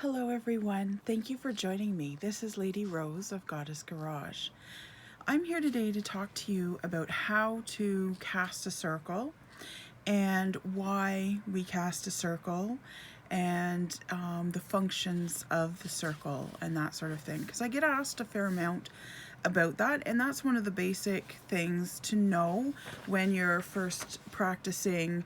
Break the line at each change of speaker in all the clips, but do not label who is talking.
Hello everyone, thank you for joining me. This is Lady Rose of Goddess Garage. I'm here today to talk to you about how to cast a circle and why we cast a circle and the functions of the circle and that sort of thing, because I get asked a fair amount about that, and that's one of the basic things to know when you're first practicing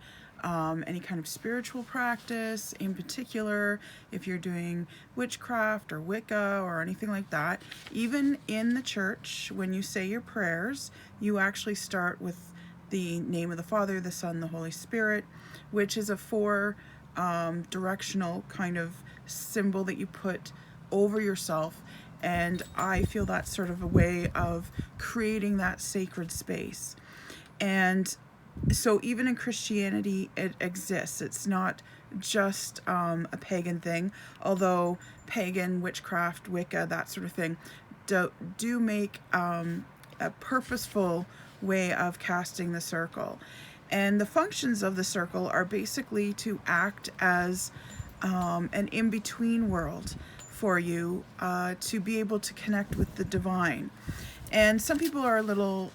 any kind of spiritual practice. In particular, if you're doing witchcraft or Wicca or anything like that, even in the church, when you say your prayers, you actually start with the name of the Father, the Son, the Holy Spirit, which is a four directional kind of symbol that you put over yourself. And I feel that's sort of a way of creating that sacred space. And so even in Christianity, it exists. It's not just a pagan thing, although pagan, witchcraft, Wicca, that sort of thing do make a purposeful way of casting the circle. And the functions of the circle are basically to act as an in-between world for you, to be able to connect with the divine. And some people are a little,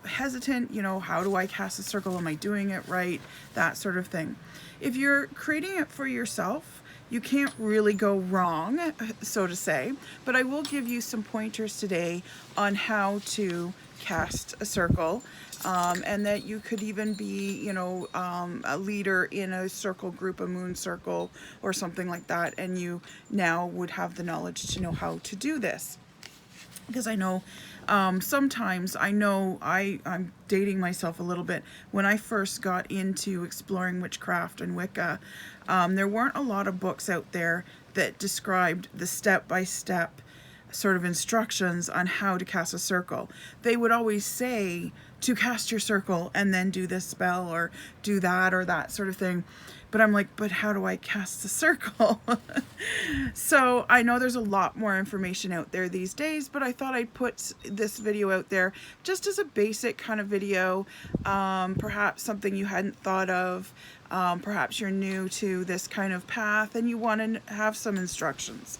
hesitant, how do I cast a circle? Am I doing it right? That sort of thing. If you're creating it for yourself, you can't really go wrong, so to say, but I will give you some pointers today on how to cast a circle, and that you could even be, a leader in a circle group, a moon circle or something like that, and you now would have the knowledge to know how to do this. Because I know sometimes, I'm dating myself a little bit. When I first got into exploring witchcraft and Wicca, there weren't a lot of books out there that described the step-by-step sort of instructions on how to cast a circle. They would always say to cast your circle and then do this spell or do that or that sort of thing. But I'm like, but how do I cast the circle? So I know there's a lot more information out there these days, but I thought I'd put this video out there just as a basic kind of video, perhaps something you hadn't thought of. Perhaps you're new to this kind of path and you want to have some instructions.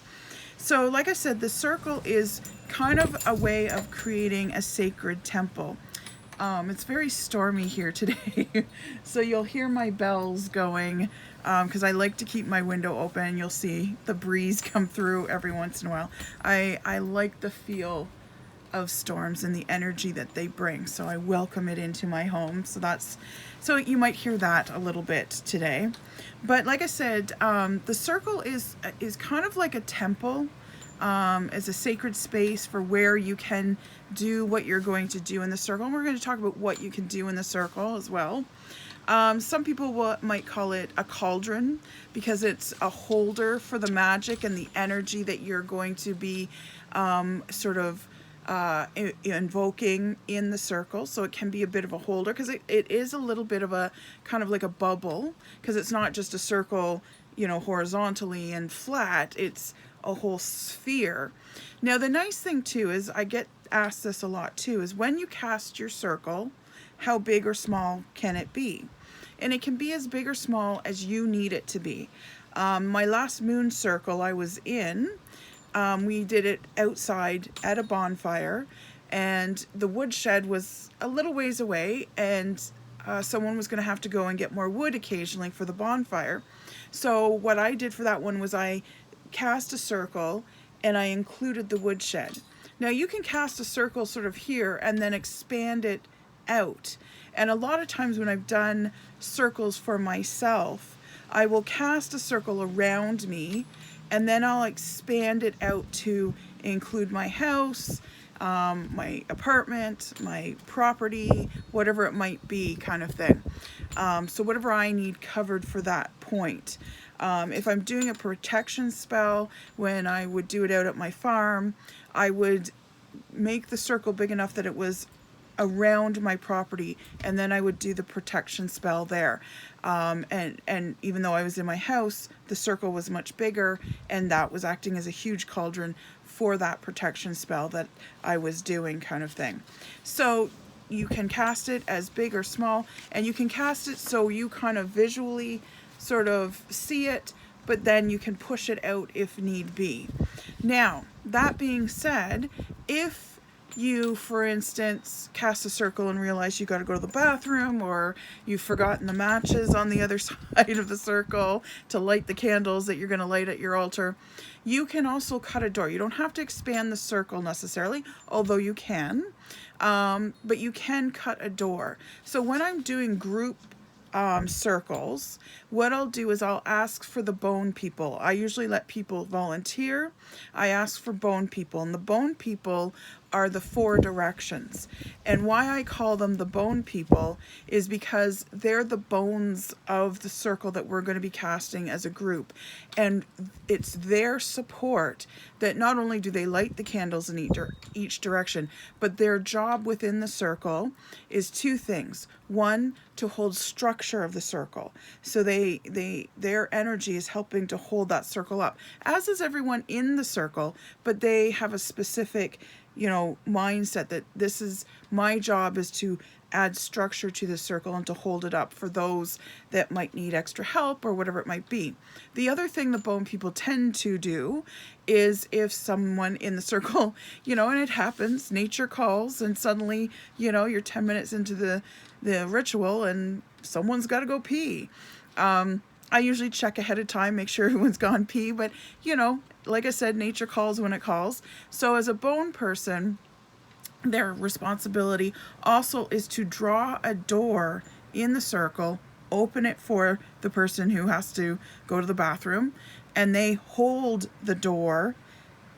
So like I said, the circle is kind of a way of creating a sacred temple. It's very stormy here today, so you'll hear my bells going, because I like to keep my window open. You'll see the breeze come through every once in a while. I like the feel of storms and the energy that they bring, so I welcome it into my home. So you might hear that a little bit today. But like I said, the circle is kind of like a temple. As a sacred space for where you can do what you're going to do in the circle. And we're going to talk about what you can do in the circle as well. Some people might call it a cauldron because it's a holder for the magic and the energy that you're going to be invoking in the circle. So it can be a bit of a holder because it is a little bit of a kind of like a bubble, because it's not just a circle, horizontally and flat. It's a whole sphere. Now the nice thing too is, I get asked this a lot too, is when you cast your circle, how big or small can it be? And it can be as big or small as you need it to be. My last moon circle I was in, we did it outside at a bonfire, and the woodshed was a little ways away, and someone was going to have to go and get more wood occasionally for the bonfire. So what I did for that one was I cast a circle and I included the woodshed. Now you can cast a circle sort of here and then expand it out. And a lot of times when I've done circles for myself, I will cast a circle around me and then I'll expand it out to include my house, my apartment, my property, whatever it might be, kind of thing. So whatever I need covered for that point. If I'm doing a protection spell, when I would do it out at my farm, I would make the circle big enough that it was around my property, and then I would do the protection spell there. And even though I was in my house, the circle was much bigger, and that was acting as a huge cauldron for that protection spell that I was doing, kind of thing. So you can cast it as big or small, and you can cast it so you kind of visually sort of see it, but then you can push it out if need be. Now, that being said, if you, for instance, cast a circle and realize you got to go to the bathroom, or you've forgotten the matches on the other side of the circle to light the candles that you're going to light at your altar, you can also cut a door. You don't have to expand the circle necessarily, although you can, but you can cut a door. So when I'm doing group circles, what I'll do is I'll ask for the bone people. I usually let people volunteer. I ask for bone people, and the bone people are the 4 directions. And why I call them the bone people is because they're the bones of the circle that we're going to be casting as a group. And it's their support that not only do they light the candles in each direction, but their job within the circle is 2 things. One, to hold structure of the circle. So their energy is helping to hold that circle up, as is everyone in the circle, but they have a specific, mindset that this is my job, is to add structure to the circle and to hold it up for those that might need extra help or whatever it might be. The other thing the bone people tend to do is, if someone in the circle, and it happens, nature calls, and suddenly, you're 10 minutes into the ritual and someone's got to go pee. I usually check ahead of time, make sure everyone's gone pee, but like I said, nature calls when it calls. So as a bone person, their responsibility also is to draw a door in the circle, open it for the person who has to go to the bathroom, and they hold the door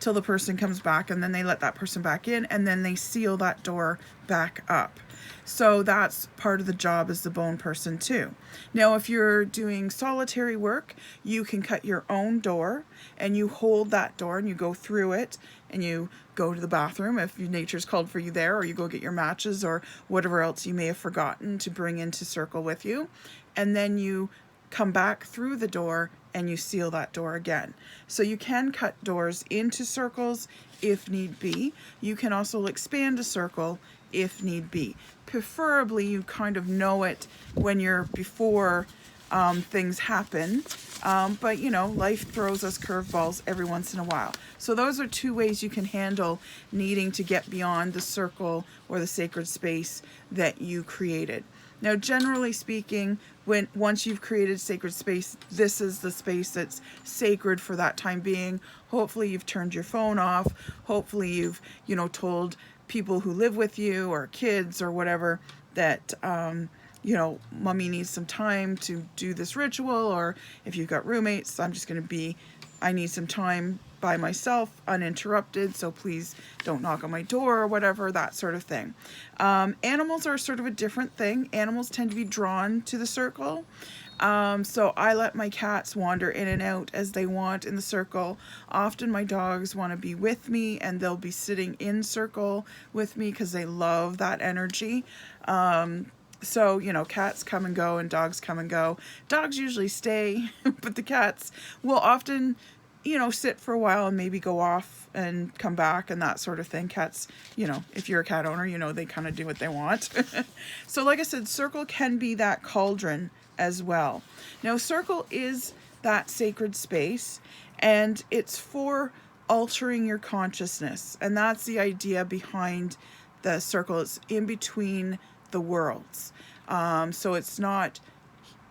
till the person comes back, and then they let that person back in, and then they seal that door back up. So that's part of the job as the bone person too. Now, if you're doing solitary work, you can cut your own door and you hold that door and you go through it and you go to the bathroom if nature's called for you there, or you go get your matches or whatever else you may have forgotten to bring into circle with you. And then you come back through the door and you seal that door again. So you can cut doors into circles if need be. You can also expand a circle if need be. Preferably you kind of know it when you're before things happen, but life throws us curveballs every once in a while. So those are 2 ways you can handle needing to get beyond the circle or the sacred space that you created. Now, generally speaking, once you've created sacred space, this is the space that's sacred for that time being. Hopefully you've turned your phone off. Hopefully you've, told people who live with you or kids or whatever that, mommy needs some time to do this ritual, or if you've got roommates, I need some time by myself, uninterrupted, so please don't knock on my door or whatever, that sort of thing. Animals are sort of a different thing. Animals tend to be drawn to the circle. So I let my cats wander in and out as they want in the circle. Often my dogs want to be with me and they'll be sitting in circle with me because they love that energy. So, cats come and go and dogs come and go. Dogs usually stay, but the cats will often, sit for a while and maybe go off and come back and that sort of thing. Cats, if you're a cat owner, they kind of do what they want. So like I said, circle can be that cauldron as well. Now, circle is that sacred space, and it's for altering your consciousness. And that's the idea behind the circle. It's in between the worlds. So it's not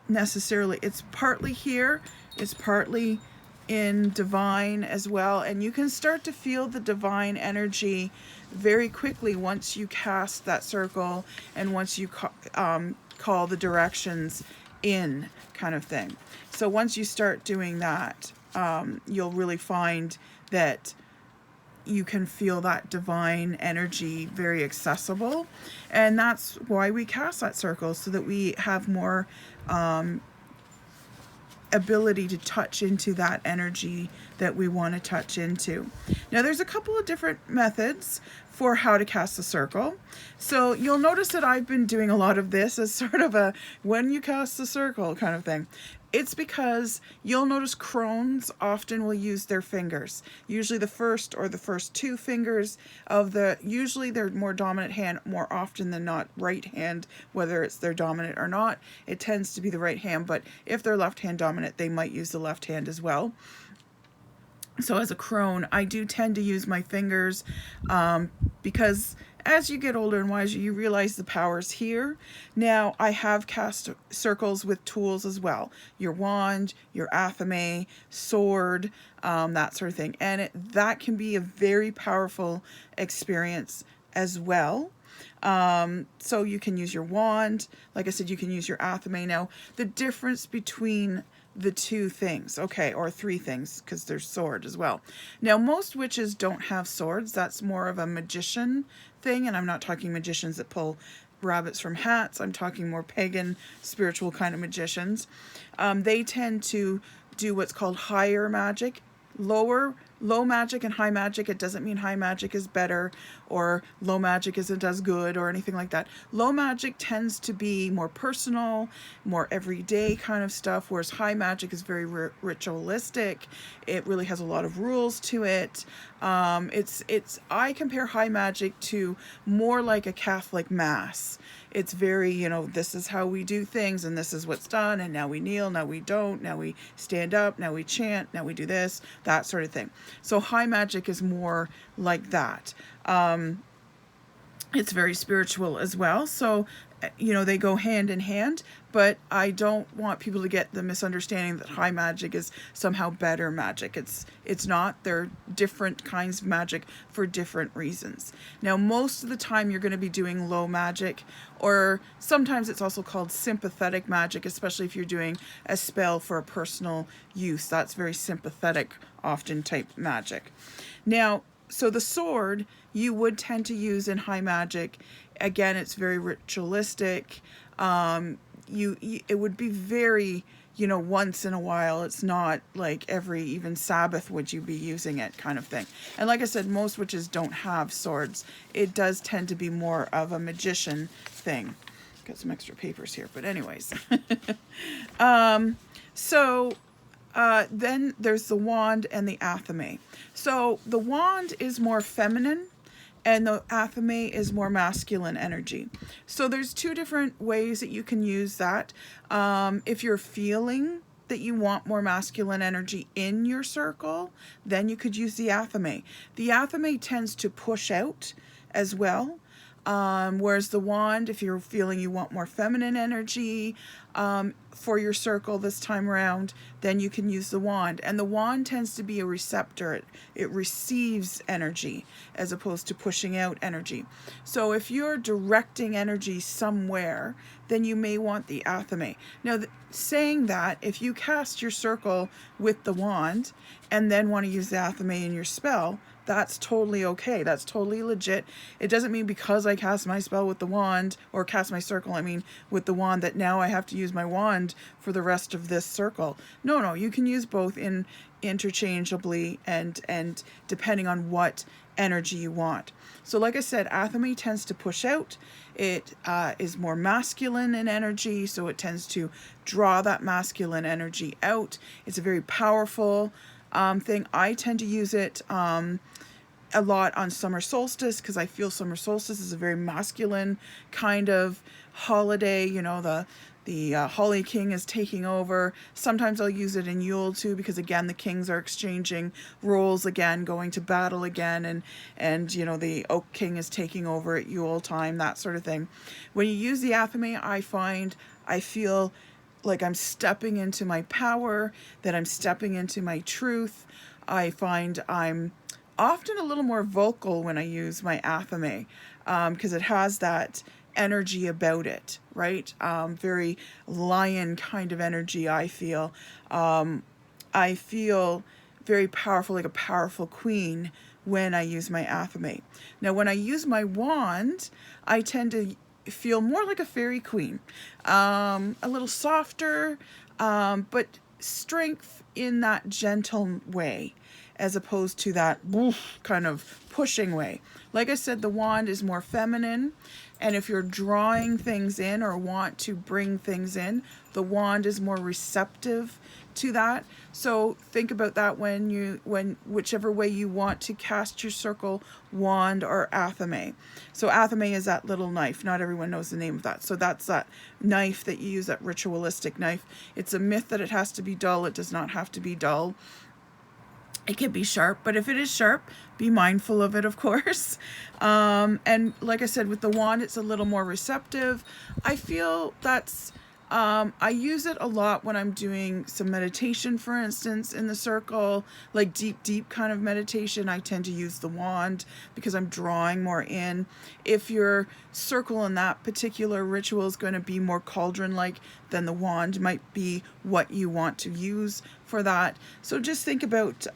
necessarily, it's partly here, it's partly in divine as well, and you can start to feel the divine energy very quickly once you cast that circle and once you call the directions in, kind of thing. So once you start doing that, you'll really find that you can feel that divine energy very accessible, and that's why we cast that circle, so that we have more ability to touch into that energy that we want to touch into. Now, there's a couple of different methods for how to cast the circle. So you'll notice that I've been doing a lot of this as sort of a when you cast the circle kind of thing. It's because you'll notice crones often will use their fingers, usually the first or the first two fingers of the, usually their more dominant hand, more often than not right hand, whether it's their dominant or not, it tends to be the right hand, but if they're left hand dominant, they might use the left hand as well. So as a crone, I do tend to use my fingers because as you get older and wiser, you realize the power's here. Now, I have cast circles with tools as well. Your wand, your athame, sword, that sort of thing. And that can be a very powerful experience as well. So you can use your wand. Like I said, you can use your athame. Now, the difference between the two things, okay, or three things, because there's sword as well. Now, most witches don't have swords. That's more of a magician thing, and I'm not talking magicians that pull rabbits from hats. I'm talking more pagan, spiritual kind of magicians. They tend to do what's called higher magic. Low magic and high magic, it doesn't mean high magic is better or low magic isn't as good or anything like that. Low magic tends to be more personal, more everyday kind of stuff, whereas high magic is very ritualistic. It really has a lot of rules to it. I compare high magic to more like a Catholic mass. It's very, you know, this is how we do things and this is what's done, and now we kneel, now we don't, now we stand up, now we chant, now we do this, that sort of thing. So high magic is more like that. It's very spiritual as well. So, you know, they go hand in hand, but I don't want people to get the misunderstanding that high magic is somehow better magic. It's not. They're different kinds of magic for different reasons. Now, most of the time you're going to be doing low magic, or sometimes it's also called sympathetic magic, especially if you're doing a spell for a personal use. That's very sympathetic, often type magic. Now, so the sword you would tend to use in high magic. Again, it's very ritualistic. It would be very, you know, once in a while. It's not like every even Sabbath would you be using it kind of thing. And like I said, most witches don't have swords. It does tend to be more of a magician thing. Got some extra papers here, but anyways. Then there's the wand and the athame. So the wand is more feminine and the athame is more masculine energy. So there's two different ways that you can use that. If you're feeling that you want more masculine energy in your circle, then you could use the athame. The athame tends to push out as well. Whereas the wand, if you're feeling you want more feminine energy for your circle this time around, then you can use the wand. And the wand tends to be a receptor. It receives energy as opposed to pushing out energy. So if you're directing energy somewhere, then you may want the athame. Now, saying that, if you cast your circle with the wand and then want to use the athame in your spell, that's totally okay. That's totally legit. It doesn't mean because I cast my spell with the wand, or cast my circle, I mean, with the wand, that now I have to use my wand for the rest of this circle. No, you can use both interchangeably and depending on what energy you want. So like I said, athame tends to push out. It is more masculine in energy, so it tends to draw that masculine energy out. It's a very powerful thing. I tend to use it a lot on summer solstice because I feel summer solstice is a very masculine kind of holiday. You know, the Holly King is taking over. Sometimes I'll use it in Yule too, because again, the kings are exchanging roles again, going to battle again, and you know, the Oak King is taking over at Yule time, that sort of thing. When you use the athame, I feel like I'm stepping into my power, that I'm stepping into my truth. I find I'm often a little more vocal when I use my athame, because it has that energy about it, right? Very lion kind of energy, I feel. I feel very powerful, like a powerful queen when I use my athame. Now, when I use my wand, I tend to feel more like a fairy queen, a little softer, but strength in that gentle way, as opposed to that kind of pushing way. Like I said, the wand is more feminine, and if you're drawing things in or want to bring things in, the wand is more receptive to that. So think about that when whichever way you want to cast your circle, wand or athame. So athame is that little knife. Not everyone knows the name of that. So that's that knife that you use, that ritualistic knife. It's a myth that it has to be dull. It does not have to be dull. It can be sharp, but if it is sharp, be mindful of it, of course. And like I said, with the wand, it's a little more receptive. I feel that's, I use it a lot when I'm doing some meditation, for instance, in the circle, like deep kind of meditation. I tend to use the wand because I'm drawing more in. If your circle in that particular ritual is going to be more cauldron-like, then the wand might be what you want to use for that. So just think about,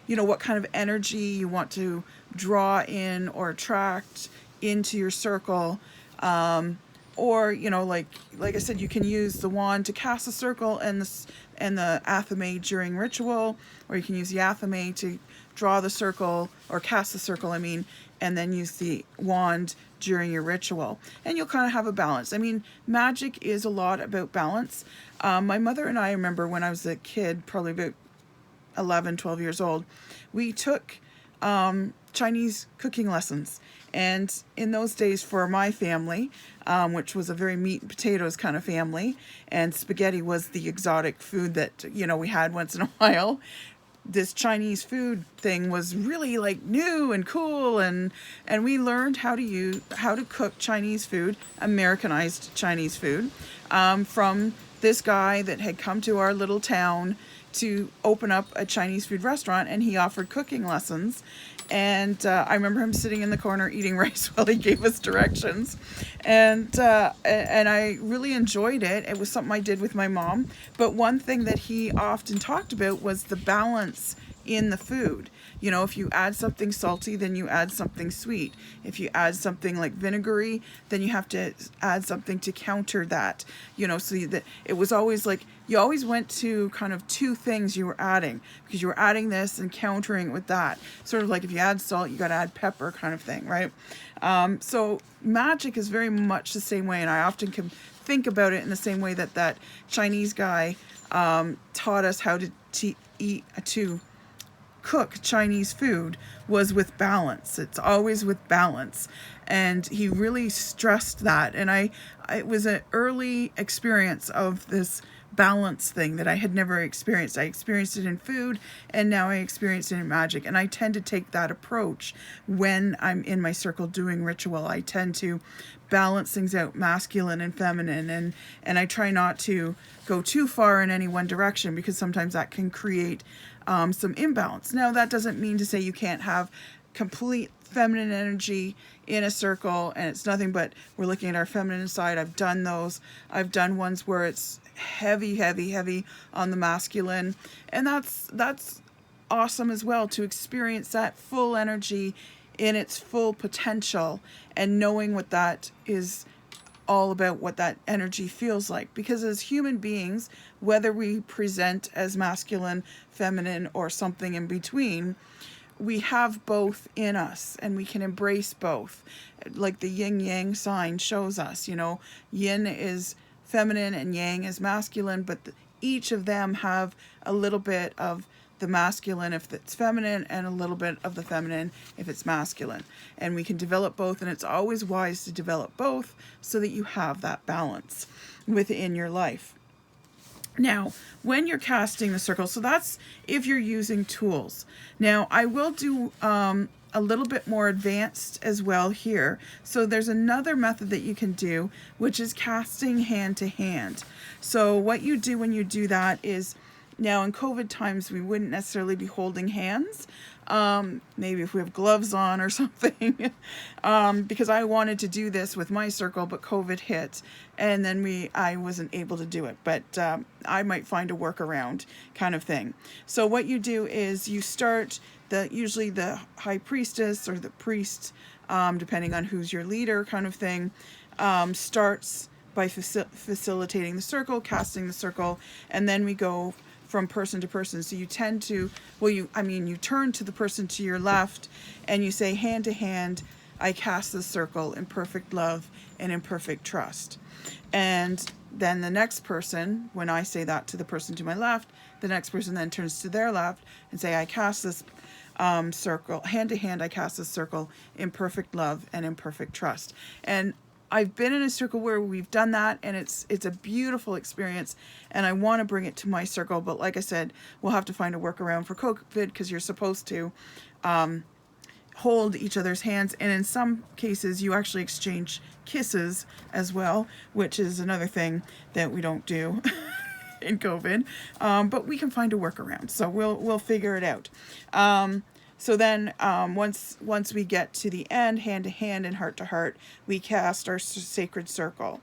what kind of energy you want to draw in or attract into your circle. Or, like I said, you can use the wand to cast a circle and the athame during ritual, or you can use the athame to draw the circle or cast the circle, and then use the wand during your ritual. And you'll kind of have a balance. Magic is a lot about balance. My mother and I remember when I was a kid, probably about 11, 12 years old, we took Chinese cooking lessons. And in those days, for my family, which was a very meat and potatoes kind of family, and spaghetti was the exotic food that, we had once in a while, this Chinese food thing was really like new and cool, and we learned how to cook Chinese food, Americanized Chinese food, from this guy that had come to our little town to open up a Chinese food restaurant, and he offered cooking lessons. And I remember him sitting in the corner eating rice while he gave us directions, and I really enjoyed it. It was something I did with my mom. But one thing that he often talked about was the balance in the food. If you add something salty, then you add something sweet. If you add something like vinegary, then you have to add something to counter that. So that it was always like you always went to kind of two things you were adding, because you were adding this and countering it with that. Sort of like if you add salt, you got to add pepper kind of thing, right? So magic is very much the same way, and I often can think about it in the same way that Chinese guy taught us how to cook Chinese food, was with balance. It's always with balance. And he really stressed that. And it was an early experience of this balance thing that I had never experienced. I experienced it in food, and now I experience it in magic. And I tend to take that approach when I'm in my circle doing ritual. I tend to balance things out, masculine and feminine, and I try not to go too far in any one direction, because sometimes that can create some imbalance. Now, that doesn't mean to say you can't have complete feminine energy in a circle, and it's nothing but we're looking at our feminine side. I've done those. I've done ones where it's heavy on the masculine, and that's awesome as well, to experience that full energy in its full potential, and knowing what that is all about, what that energy feels like. Because as human beings, whether we present as masculine, feminine, or something in between, we have both in us, and we can embrace both. Like the yin yang sign shows us, yin is feminine and yang is masculine, but each of them have a little bit of the masculine if it's feminine, and a little bit of the feminine if it's masculine. And we can develop both, and it's always wise to develop both so that you have that balance within your life. Now, when you're casting the circle, so that's if you're using tools. Now, I will do a little bit more advanced as well here. So there's another method that you can do, which is casting hand to hand. So what you do when you do that is, now in COVID times, we wouldn't necessarily be holding hands. Maybe if we have gloves on or something, because I wanted to do this with my circle, but COVID hit, and then I wasn't able to do it, but I might find a workaround kind of thing. So what you do is you start, usually the high priestess or the priest, depending on who's your leader kind of thing, starts by facilitating the circle, casting the circle, and then we go from person to person. So you tend to, well, you turn to the person to your left and you say, hand to hand, I cast the circle in perfect love and in perfect trust. And then the next person, when I say that to the person to my left, the next person then turns to their left and say, I cast this circle, hand to hand, I cast this circle in perfect love and in perfect trust. And I've been in a circle where we've done that, and it's a beautiful experience, and I want to bring it to my circle. But like I said, we'll have to find a workaround for COVID, because you're supposed to hold each other's hands, and in some cases you actually exchange kisses as well, which is another thing that we don't do in COVID, but we can find a workaround, so we'll figure it out. So then once we get to the end, hand to hand and heart to heart, we cast our sacred circle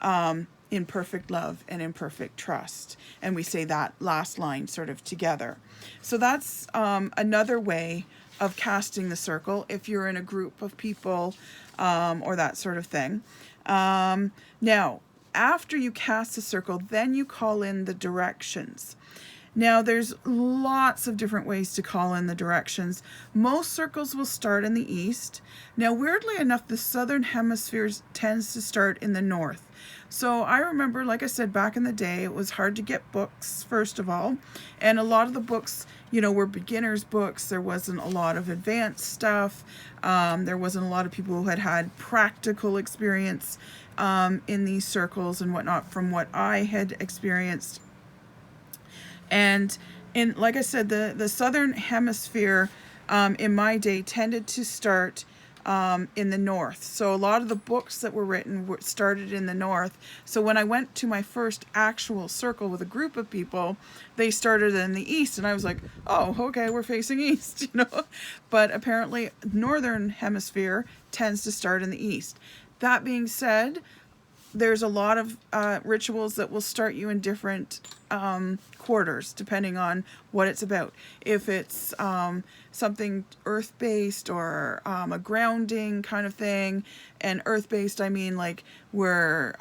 in perfect love and in perfect trust. And we say that last line sort of together. So that's another way of casting the circle if you're in a group of people or that sort of thing. Now, after you cast the circle, then you call in the directions. Now, there's lots of different ways to call in the directions. Most circles will start in the east. Now, weirdly enough, the southern hemisphere tends to start in the north. So I remember, like I said, back in the day, it was hard to get books, first of all. And a lot of the books, were beginners books. There wasn't a lot of advanced stuff. There wasn't a lot of people who had practical experience in these circles and whatnot from what I had experienced. And like I said, the southern hemisphere in my day tended to start in the north. So a lot of the books that were written started in the north. So when I went to my first actual circle with a group of people, they started in the east, and I was like, oh, okay, we're facing east, But apparently northern hemisphere tends to start in the east. That being said, there's a lot of rituals that will start you in different quarters, depending on what it's about. If it's something earth-based or a grounding kind of thing, and earth-based, I mean like we're,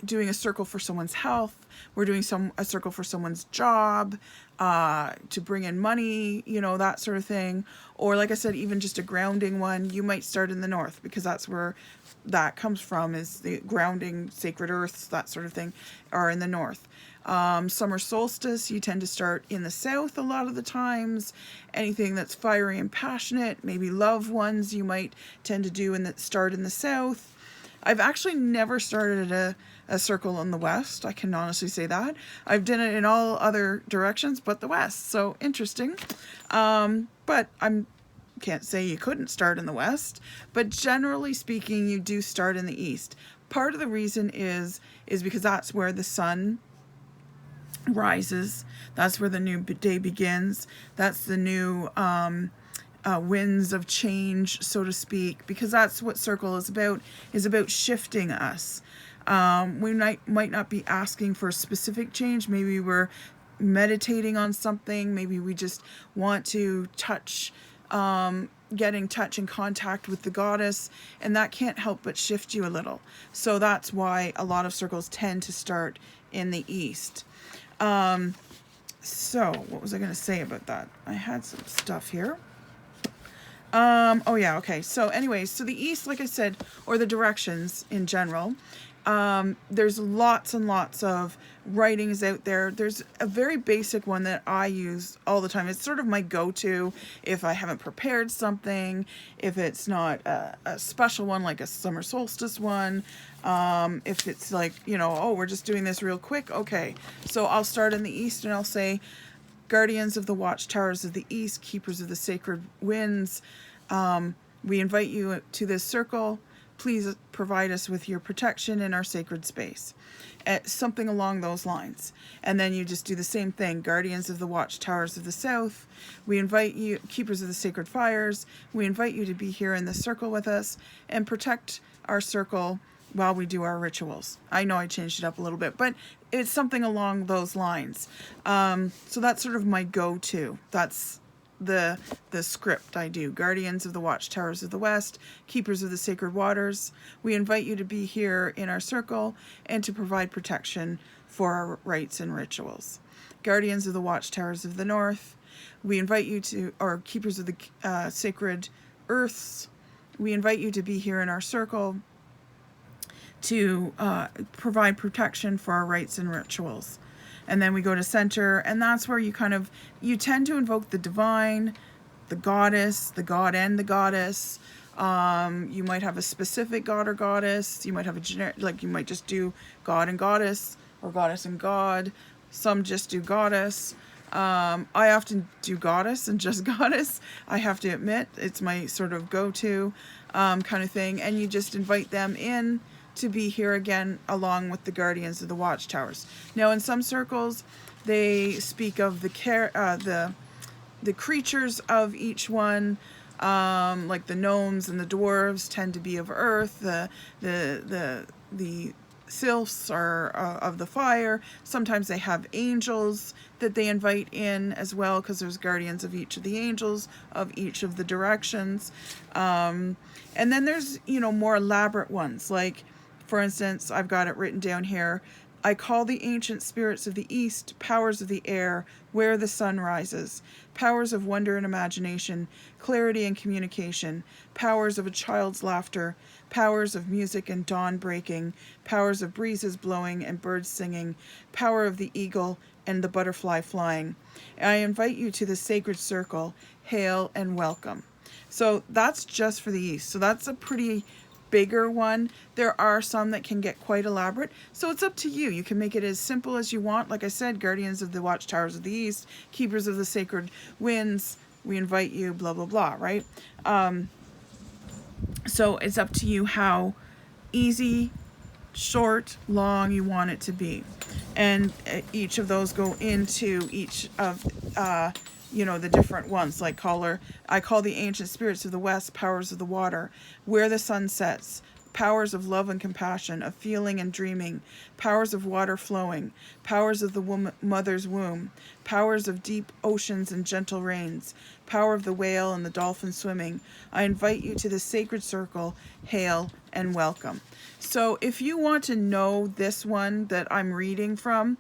doing a circle for someone's health, we're doing a circle for someone's job, to bring in money, that sort of thing. Or like I said, even just a grounding one, you might start in the north, because that's where that comes from, is the grounding, sacred earths, that sort of thing, are in the north. Summer solstice, you tend to start in the south a lot of the times. Anything that's fiery and passionate, maybe loved ones, you might tend to do start in the south. I've actually never started a circle in the west. I can honestly say that. I've done it in all other directions but the west. So interesting. But can't say you couldn't start in the west. But generally speaking, you do start in the east. Part of the reason is because that's where the sun rises. That's where the new day begins. That's the new winds of change, so to speak, because that's what circle is about shifting us. We might not be asking for a specific change. Maybe we're meditating on something. Maybe we just want to get in touch and contact with the goddess, and that can't help but shift you a little. So that's why a lot of circles tend to start in the east. So what was I going to say about that? I had some stuff here. Oh yeah, okay. So anyways, so the east, like I said, or the directions in general, there's lots and lots of writings out there. There's a very basic one that I use all the time. It's sort of my go-to if I haven't prepared something, if it's not a special one like a summer solstice one, if it's like, oh, we're just doing this real quick. Okay, so I'll start in the east and I'll say, guardians of the watchtowers of the east, keepers of the sacred winds, we invite you to this circle. Please provide us with your protection in our sacred space. Something along those lines. And then you just do the same thing. Guardians of the watchtowers of the south, we invite you, keepers of the sacred fires, we invite you to be here in the circle with us and protect our circle while we do our rituals. I know I changed it up a little bit, but it's something along those lines. So that's sort of my go-to. That's the script I do. Guardians of the Watchtowers of the West, keepers of the sacred waters. We invite you to be here in our circle and to provide protection for our rites and rituals. Guardians of the Watchtowers of the North. We invite you to, or keepers of the sacred earths. We invite you to be here in our circle to provide protection for our rites and rituals. And then we go to center, and that's where you you tend to invoke the divine, the goddess, the god and the goddess. You might have a specific god or goddess. You might have a generic, like you might just do god and goddess, or goddess and god. Some just do goddess. I often do goddess and just goddess. I have to admit, it's my sort of go-to kind of thing. And you just invite them in to be here again along with the guardians of the watchtowers. Now in some circles they speak of the creatures of each one, like the gnomes and the dwarves tend to be of earth, the sylphs are of the fire. Sometimes they have angels that they invite in as well, because there's guardians of each of the angels of each of the directions. And then there's, more elaborate ones, like for instance, I've got it written down here. I call the ancient spirits of the east, powers of the air, where the sun rises, powers of wonder and imagination, clarity and communication, powers of a child's laughter, powers of music and dawn breaking, powers of breezes blowing and birds singing, power of the eagle and the butterfly flying. I invite you to the sacred circle. Hail and welcome. So that's just for the east. So that's a pretty bigger one. There are some that can get quite elaborate, so it's up to you. You can make it as simple as you want. Like I said, guardians of the watchtowers of the east, keepers of the sacred winds, we invite you, blah blah blah, right? So it's up to you how easy, short, long you want it to be. And each of those go into each of the different ones. Like I call the ancient spirits of the west, powers of the water, where the sun sets, powers of love and compassion, of feeling and dreaming, powers of water flowing, powers of the mother's womb, powers of deep oceans and gentle rains, power of the whale and the dolphin swimming. I invite you to the sacred circle. Hail and welcome. So if you want to know this one that I'm reading from,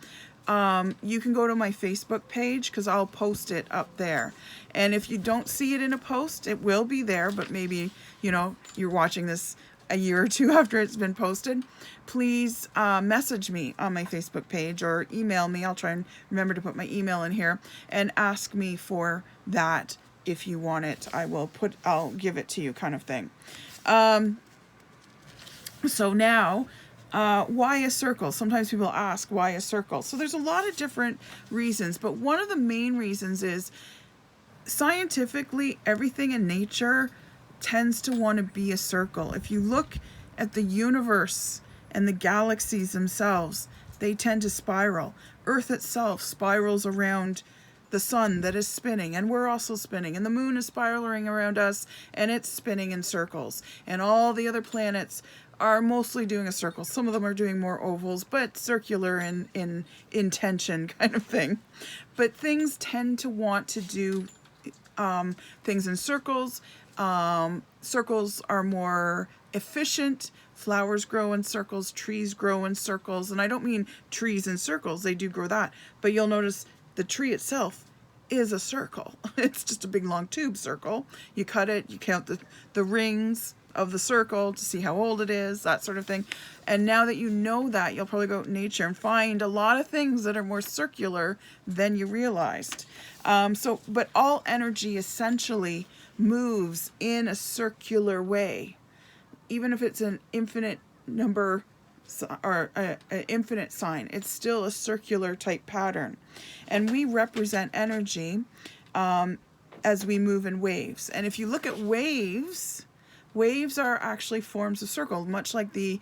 you can go to my Facebook page, because I'll post it up there. And if you don't see it in a post, it will be there, but maybe, you're watching this a year or two after it's been posted. Please message me on my Facebook page or email me. I'll try and remember to put my email in here, and ask me for that if you want it. I'll give it to you, kind of thing. So now, why a circle? Sometimes people ask, why a circle? So there's a lot of different reasons, but one of the main reasons is scientifically, everything in nature tends to want to be a circle. If you look at the universe and the galaxies themselves, they tend to spiral. Earth itself spirals around the sun that is spinning, and we're also spinning, and the moon is spiraling around us, and it's spinning in circles, and all the other planets are mostly doing a circle. Some of them are doing more ovals, but circular in intention, kind of thing. But things tend to want to do things in circles. Circles are more efficient. Flowers grow in circles, trees grow in circles, and I don't mean trees in circles, they do grow that, but you'll notice the tree itself is a circle. It's just a big long tube circle. You cut it, you count the rings of the circle to see how old it is, that sort of thing. And now that you know that, you'll probably go out in nature and find a lot of things that are more circular than you realized. But all energy essentially moves in a circular way. Even if it's an infinite number or an infinite sign, it's still a circular type pattern. And we represent energy as we move in waves. And if you look at waves, waves are actually forms of circle, much like the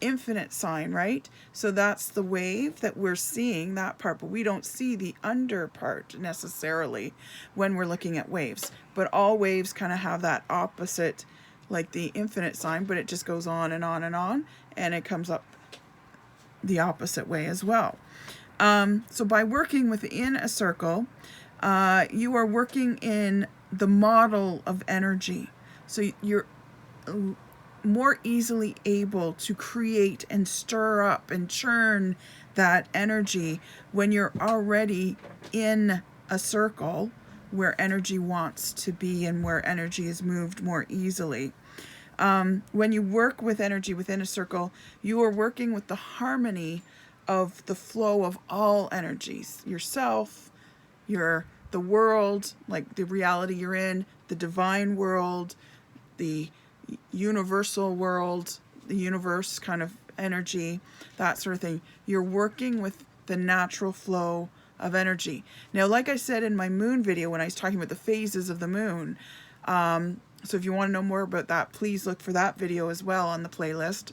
infinite sign, right? So that's the wave that we're seeing, that part, but we don't see the under part necessarily when we're looking at waves. But all waves kind of have that opposite, like the infinite sign, but it just goes on and on and on, and it comes up the opposite way as well. So by working within a circle, You are working in the model of energy. So you're more easily able to create and stir up and churn that energy when you're already in a circle where energy wants to be and where energy is moved more easily. When you work with energy within a circle, you are working with the harmony of the flow of all energies, yourself, the world, like the reality you're in, the divine world, the universal world, the universe kind of energy, that sort of thing. You're working with the natural flow of energy. Now, like I said in my moon video when I was talking about the phases of the moon, so if you want to know more about that, please look for that video as well on the playlist.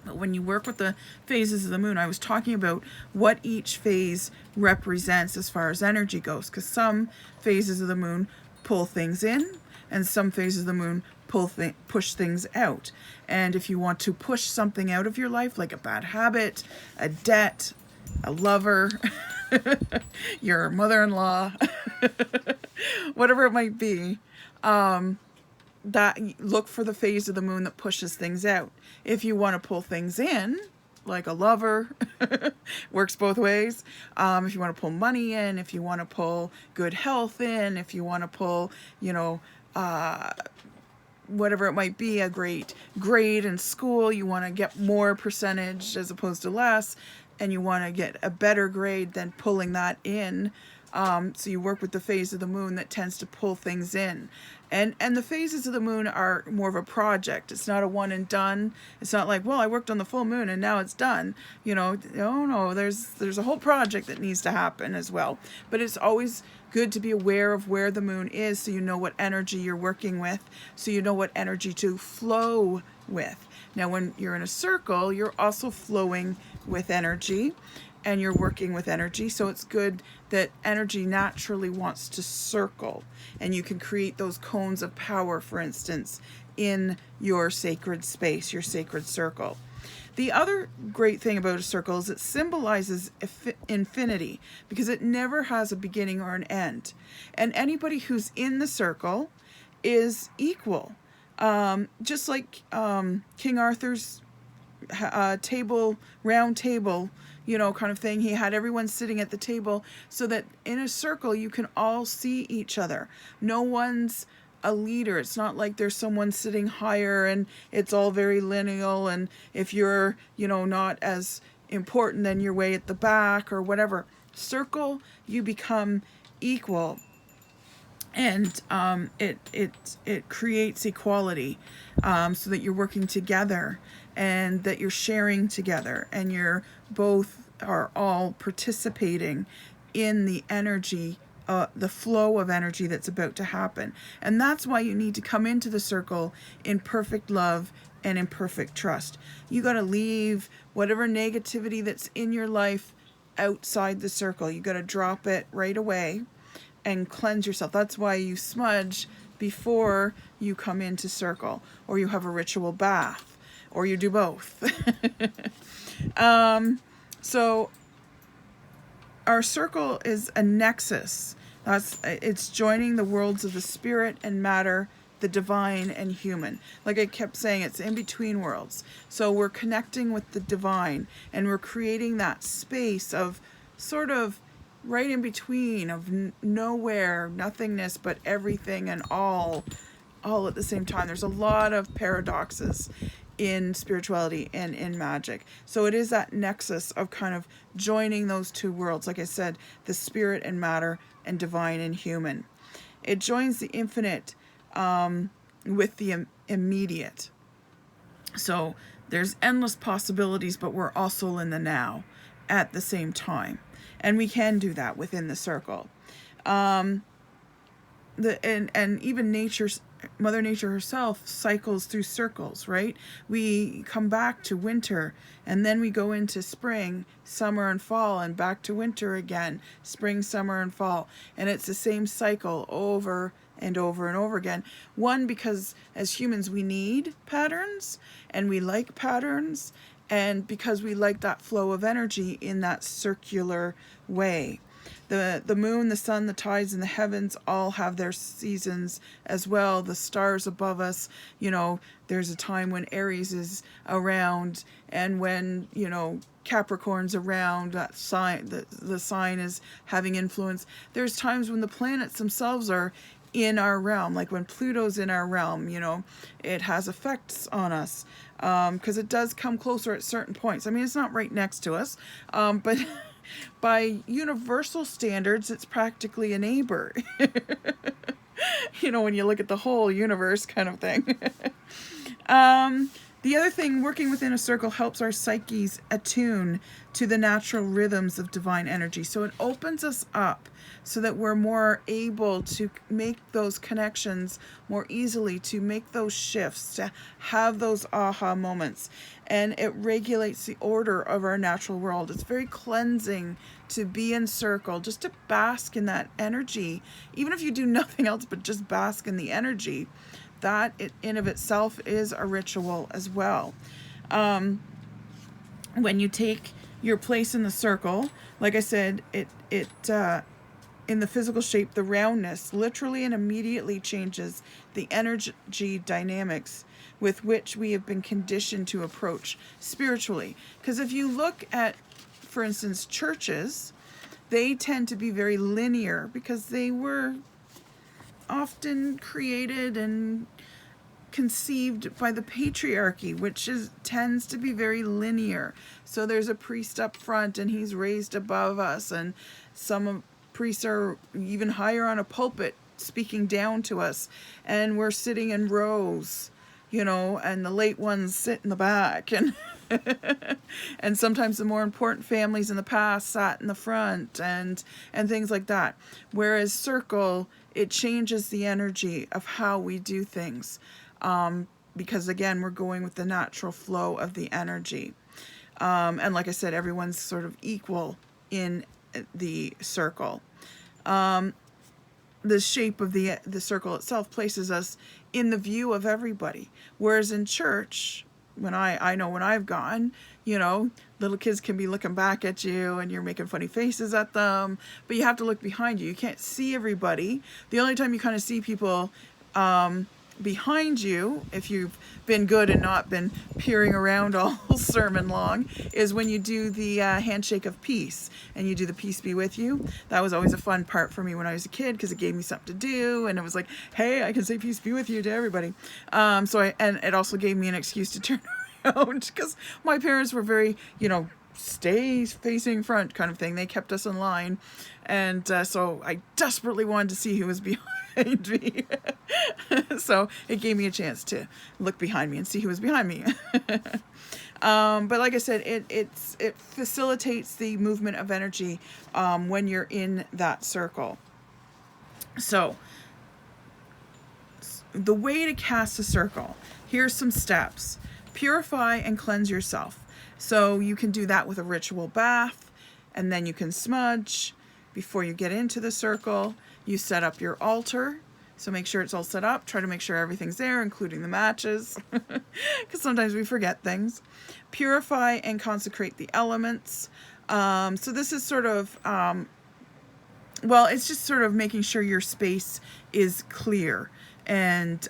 But when you work with the phases of the moon, I was talking about what each phase represents as far as energy goes, because some phases of the moon pull things in and some phases of the moon push things out. And if you want to push something out of your life, like a bad habit, a debt, a lover, your mother-in-law, whatever it might be, that look for the phase of the moon that pushes things out. If you want to pull things in, like a lover, works both ways. If you want to pull money in, if you want to pull good health in, if you want to pull, whatever it might be, a great grade in school, you want to get more percentage as opposed to less, and you want to get a better grade, then pulling that in. So you work with the phase of the moon that tends to pull things in. And the phases of the moon are more of a project. It's not a one and done. It's not like, well, I worked on the full moon and now it's done. No, there's a whole project that needs to happen as well. But it's always good to be aware of where the moon is so you know what energy you're working with, so you know what energy to flow with. Now, when you're in a circle, you're also flowing with energy and you're working with energy. So it's good that energy naturally wants to circle, and you can create those cones of power, for instance, in your sacred space, your sacred circle. The other great thing about a circle is it symbolizes infinity, because it never has a beginning or an end. And anybody who's in the circle is equal. Just like King Arthur's round table, kind of thing. He had everyone sitting at the table so that in a circle you can all see each other. No one's a leader. It's not like there's someone sitting higher and it's all very lineal, and if you're, not as important, then you're way at the back or whatever. Circle, you become equal. And it creates equality, so that you're working together and that you're sharing together and you're both are all participating in the energy, the flow of energy that's about to happen. And that's why you need to come into the circle in perfect love and in perfect trust. You got to leave whatever negativity that's in your life outside the circle. You got to drop it right away and cleanse yourself. That's why you smudge before you come into circle, or you have a ritual bath, or you do both. So our circle is a nexus. It's joining the worlds of the spirit and matter, the divine and human. Like I kept saying, it's in between worlds. So we're connecting with the divine, and we're creating that space of sort of right in between, of nowhere, nothingness, but everything and all at the same time. There's a lot of paradoxes in spirituality and in magic. So it is that nexus of kind of joining those two worlds. Like I said, the spirit and matter and divine and human. It joins the infinite with the immediate. So there's endless possibilities, but we're also in the now at the same time. And we can do that within the circle. And even Mother Nature herself cycles through circles, right? We come back to winter, and then we go into spring, summer, and fall, and back to winter again, spring, summer, and fall. And it's the same cycle over and over and over again. One, because as humans we need patterns, and we like patterns, and because we like that flow of energy in that circular way. The moon, the sun, the tides, and the heavens all have their seasons as well. The stars above us, you know, there's a time when Aries is around, and when, you know, Capricorn's around, that sign, the sign is having influence. There's times when the planets themselves are in our realm, like when Pluto's in our realm, you know, it has effects on us, because it does come closer at certain points. I mean, it's not right next to us, but by universal standards, it's practically a neighbor. You know, when you look at the whole universe kind of thing. The other thing, working within a circle helps our psyches attune to the natural rhythms of divine energy. So it opens us up so that we're more able to make those connections more easily, to make those shifts, to have those aha moments. And it regulates the order of our natural world. It's very cleansing to be in circle, just to bask in that energy. Even if you do nothing else but just bask in the energy, that in of itself is a ritual as well. When you take your place in the circle, like I said, it in the physical shape, the roundness literally and immediately changes the energy dynamics with which we have been conditioned to approach spiritually. Because if you look at, for instance, churches, they tend to be very linear because they were often created and conceived by the patriarchy, which tends to be very linear. So there's a priest up front and he's raised above us, and some priests are even higher on a pulpit speaking down to us, and we're sitting in rows, you know, and the late ones sit in the back, and and sometimes the more important families in the past sat in the front, and things like that. Whereas circle, it changes the energy of how we do things, because again, we're going with the natural flow of the energy, and like I said, everyone's sort of equal in the circle. The shape of the circle itself places us in the view of everybody, whereas in church, when I know when I've gone, you know, little kids can be looking back at you and you're making funny faces at them, but you have to look behind you. You can't see everybody. The only time you kind of see people behind you, if you've been good and not been peering around all sermon long, is when you do the handshake of peace, and you do the peace be with you. That was always a fun part for me when I was a kid, because it gave me something to do, and it was like, hey, I can say peace be with you to everybody. And it also gave me an excuse to turn around, because my parents were very, you know, stay facing front kind of thing. They kept us in line, and so I desperately wanted to see who was behind me. So it gave me a chance to look behind me and see who was behind me. But like I said, it facilitates the movement of energy when you're in that circle. So the way to cast a circle, here's some steps. Purify and cleanse yourself. So you can do that with a ritual bath, and then you can smudge before you get into the circle. You set up your altar. So make sure it's all set up. Try to make sure everything's there, including the matches, because sometimes we forget things. Purify and consecrate the elements. So this is sort of, well, it's just sort of making sure your space is clear. And,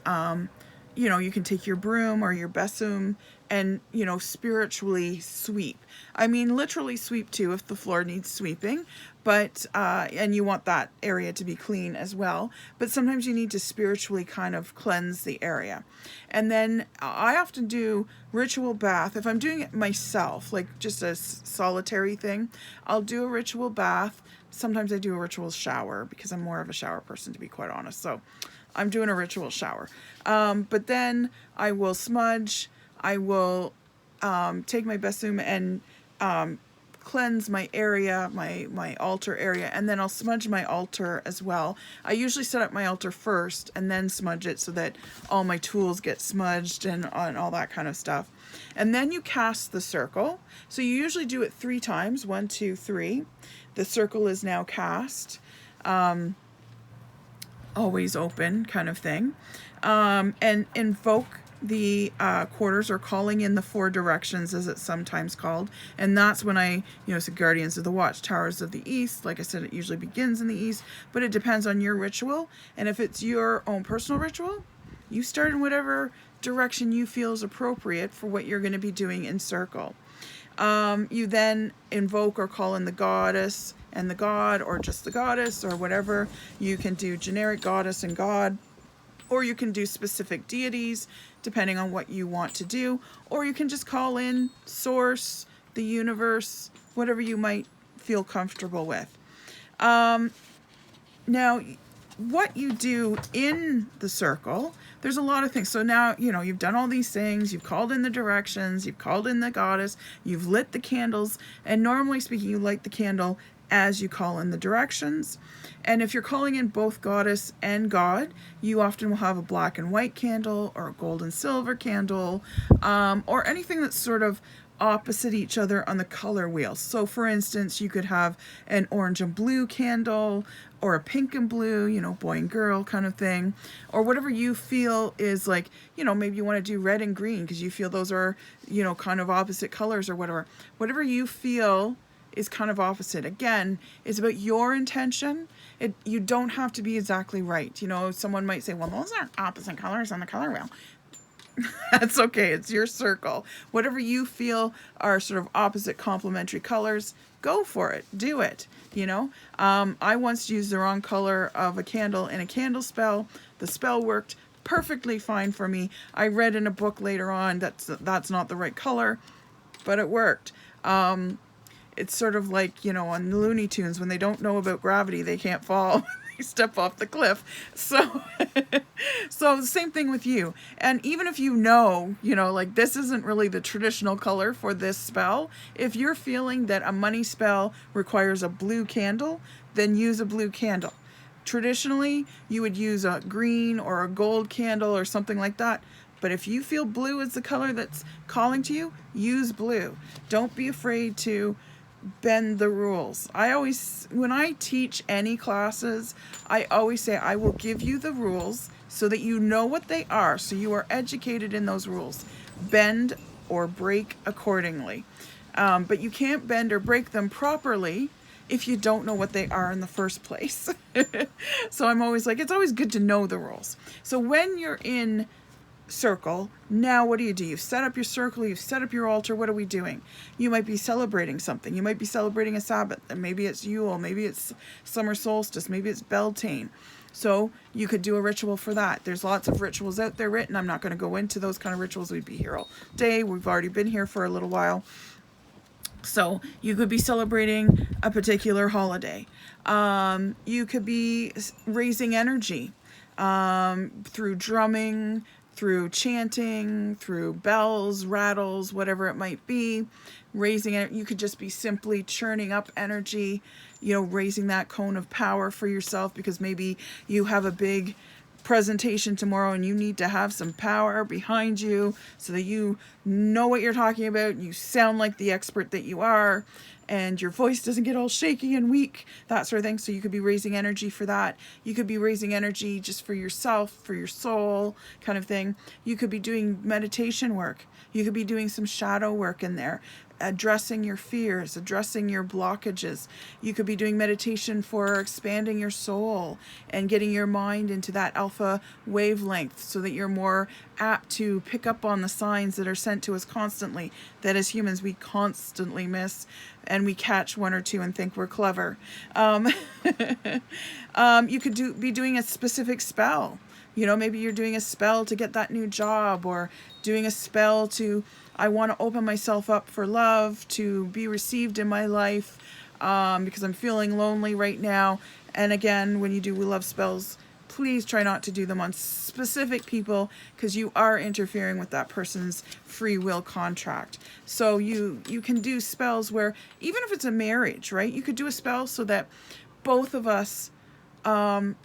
you know, you can take your broom or your besom and, you know, spiritually sweep. I mean, literally sweep too if the floor needs sweeping, but, and you want that area to be clean as well. But sometimes you need to spiritually kind of cleanse the area. And then I often do ritual bath. If I'm doing it myself, like just a solitary thing, I'll do a ritual bath. Sometimes I do a ritual shower because I'm more of a shower person, to be quite honest. So I'm doing a ritual shower. But then I will smudge. I will take my besom and cleanse my area, my altar area, and then I'll smudge my altar as well. I usually set up my altar first and then smudge it so that all my tools get smudged and all that kind of stuff. And then you cast the circle. So you usually do it 3 times, 1, 2, 3. The circle is now cast. Always open kind of thing. And invoke the quarters, or calling in the 4 directions as it's sometimes called. And that's when I, said guardians of the watchtowers of the east. Like I said, it usually begins in the east, but it depends on your ritual. And if it's your own personal ritual, you start in whatever direction you feel is appropriate for what you're going to be doing in circle. You then invoke or call in the goddess and the god, or just the goddess, or whatever. You can do generic goddess and god, or you can do specific deities depending on what you want to do, or you can just call in source, the universe, whatever you might feel comfortable with. Now, what you do in the circle, there's a lot of things. So now, you've done all these things, you've called in the directions, you've called in the goddess, you've lit the candles, and normally speaking, you light the candle as you call in the directions. And if you're calling in both goddess and god, you often will have a black and white candle, or a gold and silver candle, or anything that's sort of opposite each other on the color wheel. So for instance, you could have an orange and blue candle, or a pink and blue, boy and girl kind of thing, or whatever you feel is like, maybe you want to do red and green because you feel those are, kind of opposite colors, or whatever you feel is kind of opposite. Again, it's about your intention. You don't have to be exactly right. Someone might say, well, those aren't opposite colors on the color wheel. That's okay. It's your circle. Whatever you feel are sort of opposite complementary colors, go for it. Do it. I once used the wrong color of a candle in a candle spell. The spell worked perfectly fine for me. I read in a book later on that's not the right color, but it worked. It's sort of like, on the Looney Tunes, when they don't know about gravity, they can't fall. They step off the cliff. So the same thing with you. And even if like this isn't really the traditional color for this spell, if you're feeling that a money spell requires a blue candle, then use a blue candle. Traditionally, you would use a green or a gold candle or something like that. But if you feel blue is the color that's calling to you, use blue. Don't be afraid to bend the rules. When I teach any classes, I always say I will give you the rules so that you know what they are, so you are educated in those rules. Bend or break accordingly. But you can't bend or break them properly if you don't know what they are in the first place. So I'm always like, it's always good to know the rules. So when you're in circle, now what do? You've set up your circle, you've set up your altar. What are we doing? You might be celebrating something. You might be celebrating a Sabbath, and maybe it's Yule, maybe it's summer solstice, maybe it's Beltane. So you could do a ritual for that. There's lots of rituals out there written. I'm not going to go into those kind of rituals. We'd be here all day. We've already been here for a little while. So you could be celebrating a particular holiday. You could be raising energy through drumming, through chanting, through bells, rattles, whatever it might be. Raising it, you could just be simply churning up energy, raising that cone of power for yourself, because maybe you have a big presentation tomorrow and you need to have some power behind you so that you know what you're talking about, you sound like the expert that you are, and your voice doesn't get all shaky and weak, that sort of thing. So you could be raising energy for that. You could be raising energy just for yourself, for your soul kind of thing. You could be doing meditation work. You could be doing some shadow work in there, addressing your fears, addressing your blockages. You could be doing meditation for expanding your soul and getting your mind into that alpha wavelength so that you're more apt to pick up on the signs that are sent to us constantly, that as humans we constantly miss, and we catch one or two and think we're clever. You could be doing a specific spell. Maybe you're doing a spell to get that new job, or doing a spell to, I want to open myself up for love, to be received in my life, because I'm feeling lonely right now. And again, when you do love spells, please try not to do them on specific people, because you are interfering with that person's free will contract. So you can do spells where, even if it's a marriage, right? You could do a spell so that both of us are,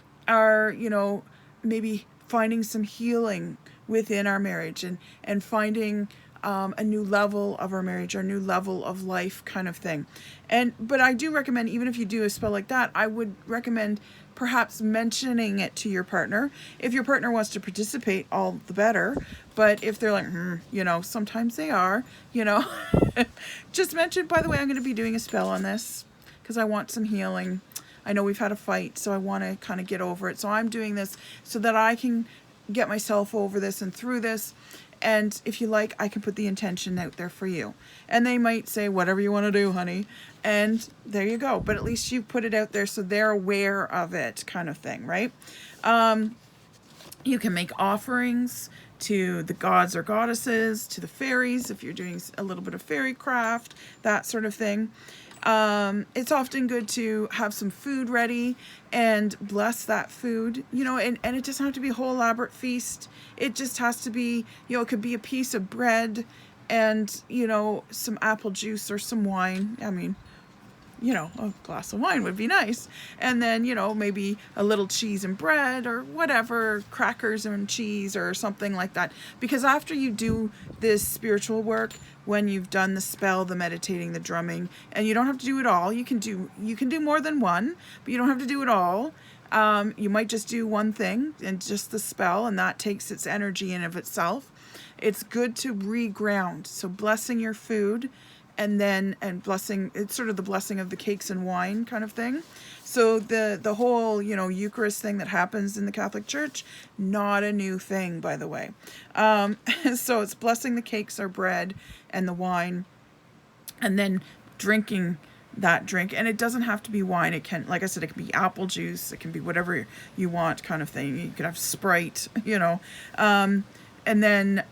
maybe finding some healing within our marriage, and finding a new level of our marriage or a new level of life kind of thing. But I do recommend, even if you do a spell like that, I would recommend perhaps mentioning it to your partner. If your partner wants to participate, all the better. But if they're like, you know, sometimes they are, you know, just mention, by the way, I'm going to be doing a spell on this because I want some healing. I know we've had a fight, so I want to kind of get over it. So I'm doing this so that I can get myself over this and through this. And if you like, I can put the intention out there for you. And they might say, whatever you want to do, honey. And there you go. But at least you put it out there so they're aware of it, kind of thing, right? You can make offerings to the gods or goddesses, to the fairies, if you're doing a little bit of fairy craft, that sort of thing. It's often good to have some food ready and bless that food, you know, and it doesn't have to be a whole elaborate feast. It just has to be, you know, it could be a piece of bread and, you know, some apple juice or some wine. I mean, you know, a glass of wine would be nice. And then, you know, maybe a little cheese and bread or whatever, crackers and cheese or something like that. Because after you do this spiritual work, when you've done the spell, the meditating, the drumming, and you don't have to do it all, you can do more than one, but you don't have to do it all. You might just do one thing and just the spell, and that takes its energy in of itself. It's good to reground. So blessing your food, and blessing, it's sort of the blessing of the cakes and wine kind of thing. So the whole, you know, Eucharist thing that happens in the Catholic Church, not a new thing, by the way. So it's blessing the cakes or bread and the wine, and then drinking that drink. And it doesn't have to be wine. It can, like I said, it can be apple juice. It can be whatever you want kind of thing. You could have Sprite, you know, and then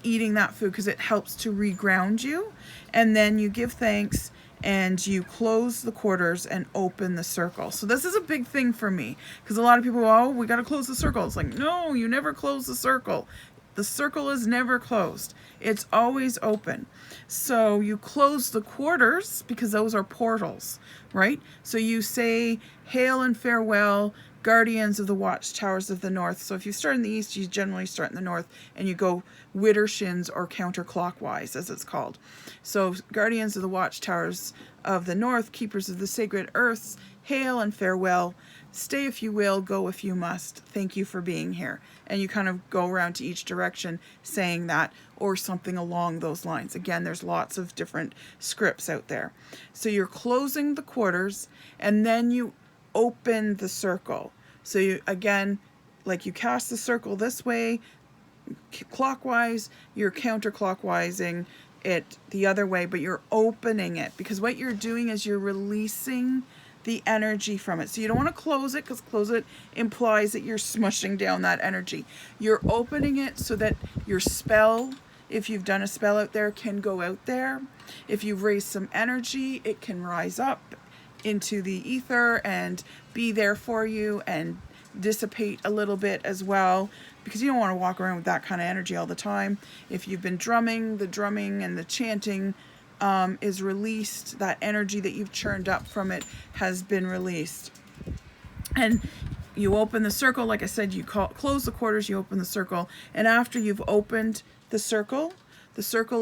eating that food because it helps to reground you. And then you give thanks and you close the quarters and open the circle. So this is a big thing for me because a lot of people, oh, we got to close the circle. It's like, no, you never close the circle. The circle is never closed. It's always open. So you close the quarters because those are portals, right? So you say, hail and farewell, guardians of the watchtowers of the north. So if you start in the east, you generally start in the north and you go widdershins or counterclockwise, as it's called. So guardians of the watchtowers of the north, keepers of the sacred earths, hail and farewell. Stay if you will, go if you must. Thank you for being here. And you kind of go around to each direction saying that or something along those lines. Again, there's lots of different scripts out there. So you're closing the quarters and then you open the circle. So you, again, like you cast the circle this way, clockwise, you're counterclockwise it the other way, but you're opening it because what you're doing is you're releasing the energy from it. So you don't want to close it because close it implies that you're smushing down that energy. You're opening it so that your spell, if you've done a spell out there, can go out there. If you've raised some energy, it can rise up into the ether and be there for you and dissipate a little bit as well, because you don't want to walk around with that kind of energy all the time. If you've been drumming, the drumming and the chanting is released. That energy that you've churned up from it has been released. And you open the circle, like I said, you close the quarters, you open the circle, and after you've opened the circle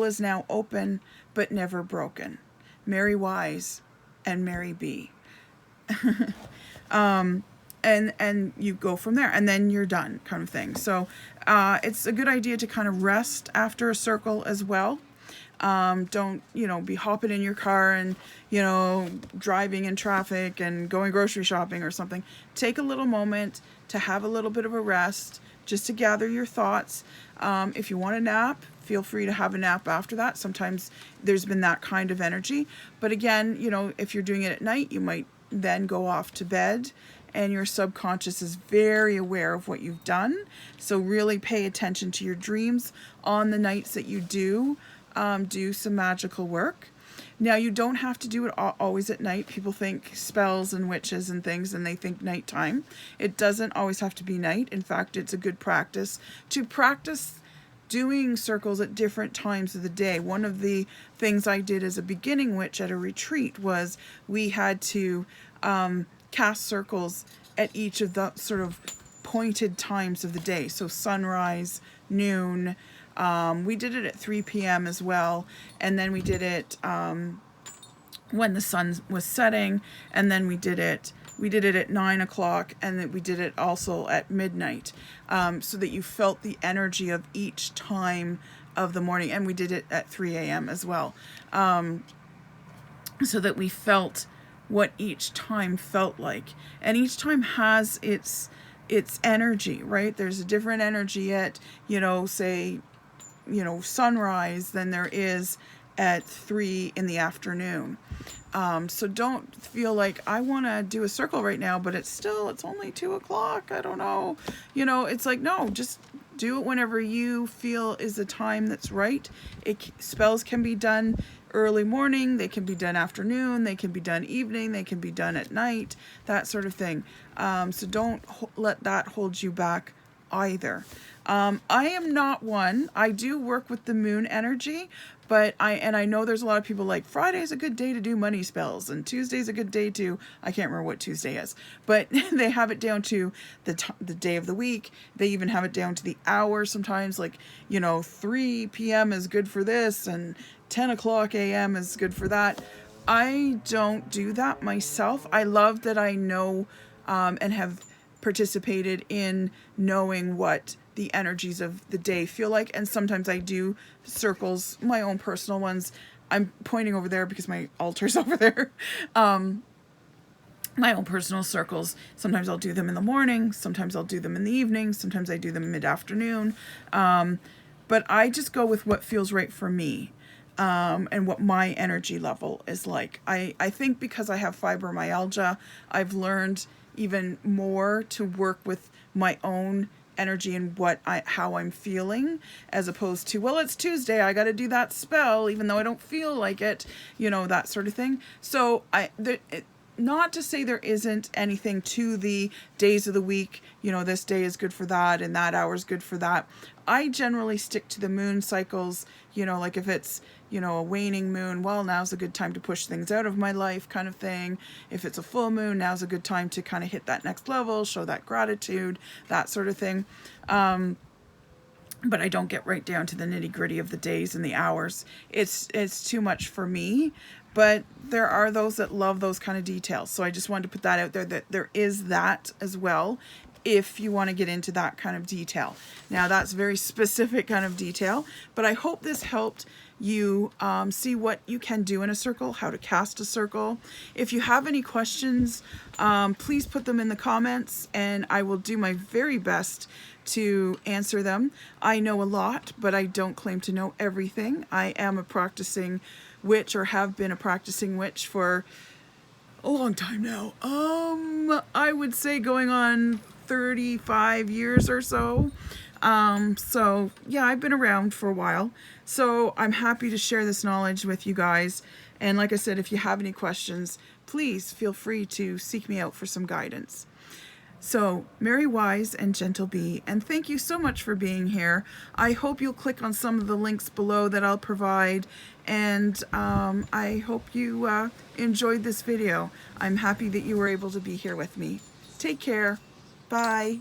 is now open but never broken. Mary wise and Mary be. And you go from there, and then you're done, kind of thing. So it's a good idea to kind of rest after a circle as well. Don't, you know, be hopping in your car and, you know, driving in traffic and going grocery shopping or something. Take a little moment to have a little bit of a rest, just to gather your thoughts. If you want a nap, feel free to have a nap after that. Sometimes there's been that kind of energy. But again, you know, if you're doing it at night, you might then go off to bed and your subconscious is very aware of what you've done. So really pay attention to your dreams on the nights that you do some magical work. Now, you don't have to do it always at night. People think spells and witches and things, and they think nighttime. It doesn't always have to be night. In fact, it's a good practice to practice doing circles at different times of the day. One of the things I did as a beginning witch at a retreat was we had to cast circles at each of the sort of pointed times of the day. So sunrise, noon, We did it at 3 p.m. as well, and then we did it when the sun was setting, and then we did it at 9 o'clock, and then we did it also at midnight, so that you felt the energy of each time of the morning. And we did it at 3 a.m. as well, so that we felt what each time felt like. And each time has its energy, right? There's a different energy at, say, sunrise than there is at 3 in the afternoon. So don't feel like I want to do a circle right now, but it's only 2 o'clock. I don't know. It's like, no, just do it whenever you feel is the time that's right. Spells can be done early morning, they can be done afternoon, they can be done evening, they can be done at night, that sort of thing. So don't let that hold you back either. I am not one. I do work with the moon energy, but I know there's a lot of people like Friday's a good day to do money spells, and Tuesday's a good day to, I can't remember what Tuesday is, but they have it down to the day of the week. They even have it down to the hour sometimes, like 3 p.m. is good for this and 10 o'clock a.m. is good for that. I don't do that myself. I love that I know and have participated in knowing what the energies of the day feel like. And sometimes I do circles, my own personal ones. I'm pointing over there because my altar's over there. My own personal circles. Sometimes I'll do them in the morning. Sometimes I'll do them in the evening. Sometimes I do them mid-afternoon. But I just go with what feels right for me. And what my energy level is like. I think because I have fibromyalgia, I've learned even more to work with my own energy and how I'm feeling, as opposed to, well, it's Tuesday, I got to do that spell even though I don't feel like it, that sort of thing. So not to say there isn't anything to the days of the week, this day is good for that and that hour is good for that. I generally stick to the moon cycles, like if it's, a waning moon, well, now's a good time to push things out of my life kind of thing. If it's a full moon, now's a good time to kind of hit that next level, show that gratitude, that sort of thing. But I don't get right down to the nitty gritty of the days and the hours. It's too much for me. But there are those that love those kind of details. So I just wanted to put that out there, that there is that as well, if you want to get into that kind of detail. Now that's very specific kind of detail, but I hope this helped you see what you can do in a circle, how to cast a circle. If you have any questions, please put them in the comments and I will do my very best to answer them. I know a lot, but I don't claim to know everything. I am a practicing witch, or have been a practicing witch for a long time now. I would say going on 35 years or so. So yeah, I've been around for a while. So I'm happy to share this knowledge with you guys. And like I said, if you have any questions, please feel free to seek me out for some guidance. So, Merry Wise and Gentle Be, and thank you so much for being here. I hope you'll click on some of the links below that I'll provide, and I hope you enjoyed this video. I'm happy that you were able to be here with me. Take care. Bye.